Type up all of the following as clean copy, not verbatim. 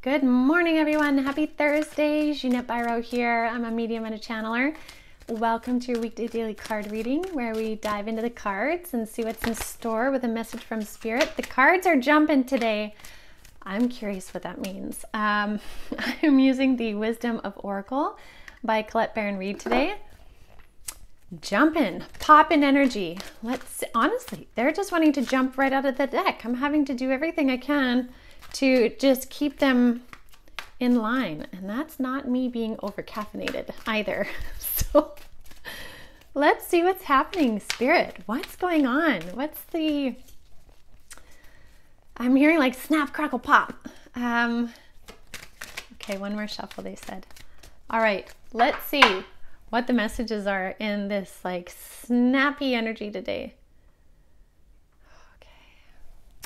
Good morning, everyone. Happy Thursday. Ginette Biro here. I'm a medium and a channeler. Welcome to your weekday daily card reading where we dive into the cards and see what's in store with a message from Spirit. The cards are jumping today. I'm curious what that means. I'm using the Wisdom of Oracle by Colette Baron-Reid today. Jumping, pop in energy. Honestly, they're just wanting to jump right out of the deck. I'm having to do everything I can to just keep them in line. And that's not me being over caffeinated either. So let's see what's happening, Spirit. What's going on? I'm hearing like snap, crackle, pop. Okay, one more shuffle, they said. All right, let's see what the messages are in this like snappy energy today.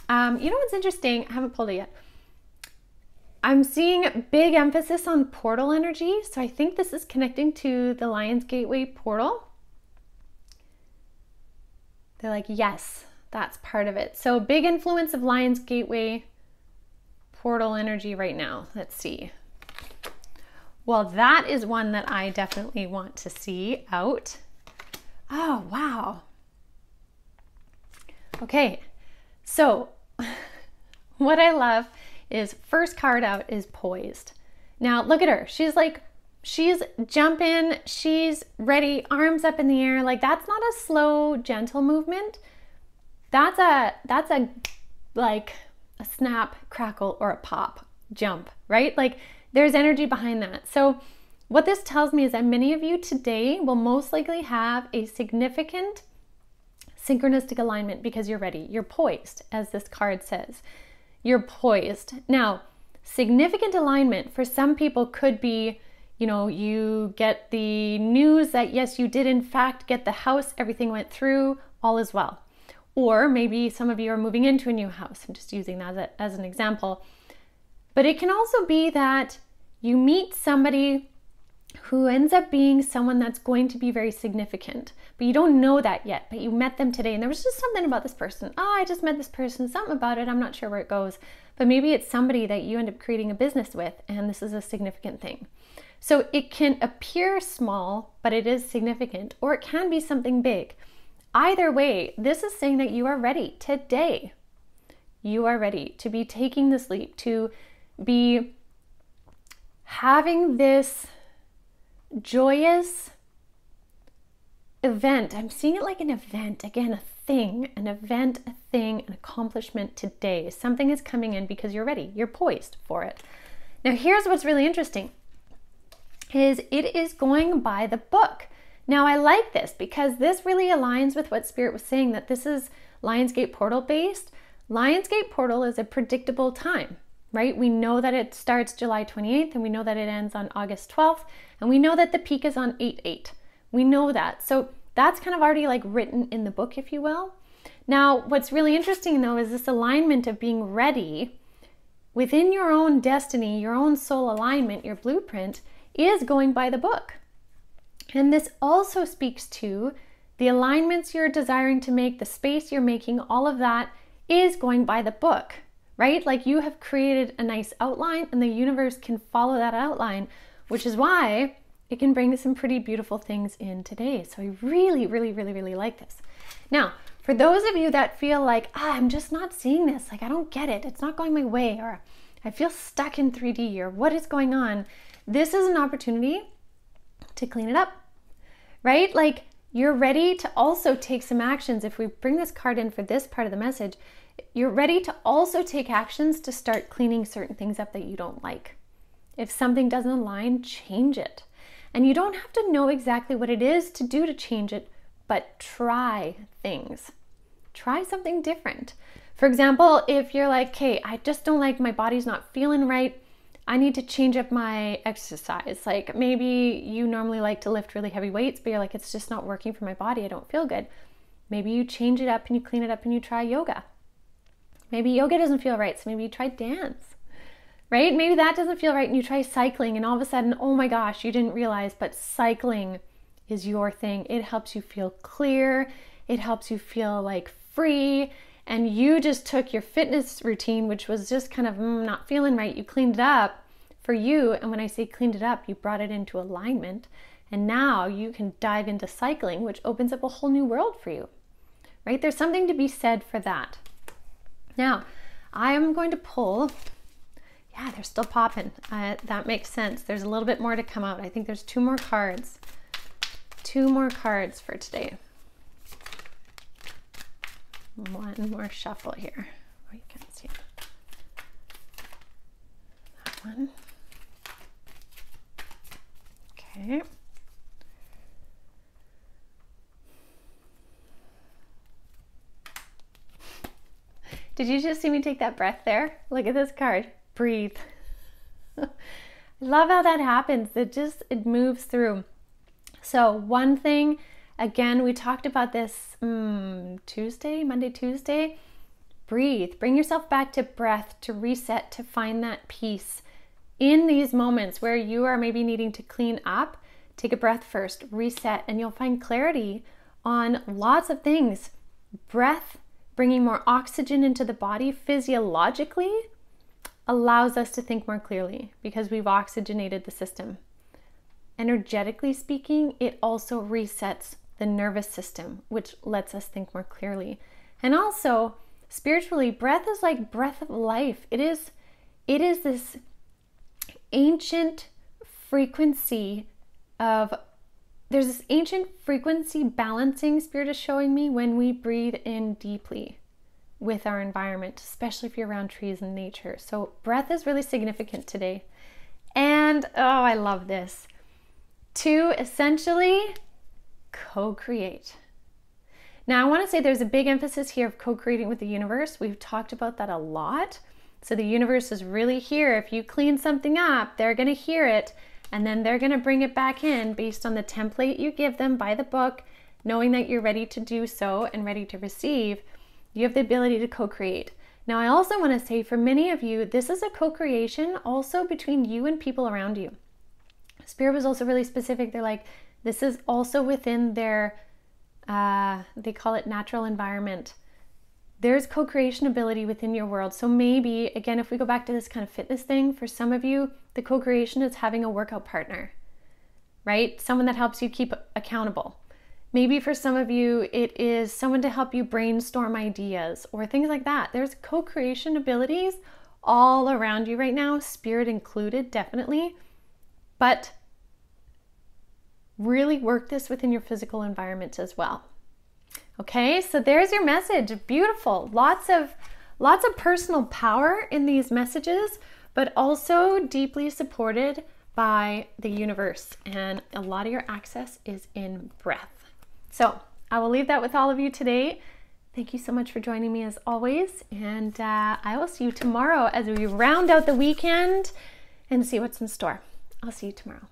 You know what's interesting? I haven't pulled it yet. I'm seeing big emphasis on portal energy. So I think this is connecting to the Lion's Gateway portal. They're like, yes, that's part of it. So big influence of Lion's Gateway portal energy right now. Let's see. Well, that is one that I definitely want to see out. Oh, wow. Okay. So what I love is first card out is poised. Now look at her. She's jumping, she's ready, arms up in the air. Like that's not a slow, gentle movement. That's a like a snap, crackle, or a pop jump, right? Like there's energy behind that. So what this tells me is that many of you today will most likely have a significant synchronistic alignment because you're ready. You're poised, as this card says. You're poised. Now, significant alignment for some people could be, you know, you get the news that yes, you did in fact get the house, everything went through, all is well. Or maybe some of you are moving into a new house. I'm just using that as an example. But it can also be that you meet somebody who ends up being someone that's going to be very significant, but you don't know that yet, but you met them today and there was just something about this person. Oh, I just met this person, something about it, I'm not sure where it goes, but maybe it's somebody that you end up creating a business with and this is a significant thing. So it can appear small, but it is significant, or it can be something big. Either way, this is saying that you are ready today. You are ready to be taking this leap, to be having this joyous event. I'm seeing it like an event, again, a thing, an event, a thing, an accomplishment today. Something is coming in because you're ready. You're poised for it. Now, here's what's really interesting is it is going by the book. Now, I like this because this really aligns with what Spirit was saying, that this is Lionsgate Portal based. Lionsgate Portal is a predictable time, right? We know that it starts July 28th and we know that it ends on August 12th. And we know that the peak is on 8/8. We know that. So that's kind of already like written in the book, if you will. Now, what's really interesting though is this alignment of being ready within your own destiny, your own soul alignment, your blueprint is going by the book. And this also speaks to the alignments you're desiring to make, the space you're making, all of that is going by the book, right? Like you have created a nice outline and the universe can follow that outline, which is why it can bring some pretty beautiful things in today. So I really, really, really, really like this. Now, for those of you that feel like, I'm just not seeing this, like I don't get it, it's not going my way, or I feel stuck in 3D, or what is going on? This is an opportunity to clean it up, right? Like you're ready to also take some actions. If we bring this card in for this part of the message, you're ready to also take actions to start cleaning certain things up that you don't like. If something doesn't align, change it. And you don't have to know exactly what it is to do to change it, but try things. Try something different. For example, if you're like, okay, I just don't like, my body's not feeling right, I need to change up my exercise. Like maybe you normally like to lift really heavy weights, but you're like, it's just not working for my body, I don't feel good. Maybe you change it up and you clean it up and you try yoga. Maybe yoga doesn't feel right, so maybe you try dance. Right? Maybe that doesn't feel right and you try cycling and all of a sudden, oh my gosh, you didn't realize, but cycling is your thing. It helps you feel clear. It helps you feel like free. and you just took your fitness routine, which was just kind of not feeling right, you cleaned it up for you. And when I say cleaned it up, you brought it into alignment. And now you can dive into cycling, which opens up a whole new world for you, right? There's something to be said for that. Now, I am going to pull, yeah, they're still popping. That makes sense. There's a little bit more to come out. I think there's 2 more cards. 2 more cards for today. One more shuffle here. Oh, you can't see it. That one. Okay. Did you just see me take that breath there? Look at this card. Breathe. I love how that happens. It moves through. So one thing, again, we talked about this Monday, Tuesday. Breathe. Bring yourself back to breath, to reset, to find that peace. In these moments where you are maybe needing to clean up, take a breath first, reset, and you'll find clarity on lots of things. Breath, bringing more oxygen into the body physiologically, allows us to think more clearly because we've oxygenated the system. Energetically speaking, it also resets the nervous system, which lets us think more clearly. And also, spiritually, breath is like breath of life. It is this ancient frequency of, there's this ancient frequency balancing Spirit is showing me when we breathe in deeply with our environment, especially if you're around trees and nature. So breath is really significant today. And, oh, I love this. To essentially co-create. Now, I want to say there's a big emphasis here of co-creating with the universe. We've talked about that a lot. So the universe is really here. If you clean something up, they're going to hear it, and then they're going to bring it back in based on the template you give them by the book, knowing that you're ready to do so and ready to receive. You have the ability to co-create. Now, I also want to say for many of you, this is a co-creation also between you and people around you. Spirit was also really specific. They're like, this is also within their, they call it natural environment. There's co-creation ability within your world. So maybe, again, if we go back to this kind of fitness thing, for some of you, the co-creation is having a workout partner, right? Someone that helps you keep accountable. Maybe for some of you, it is someone to help you brainstorm ideas or things like that. There's co-creation abilities all around you right now, Spirit included, definitely. But really work this within your physical environment as well. Okay, so there's your message. Beautiful. Lots of personal power in these messages, but also deeply supported by the universe. And a lot of your access is in breath. So I will leave that with all of you today. Thank you so much for joining me as always. And I will see you tomorrow as we round out the weekend and see what's in store. I'll see you tomorrow.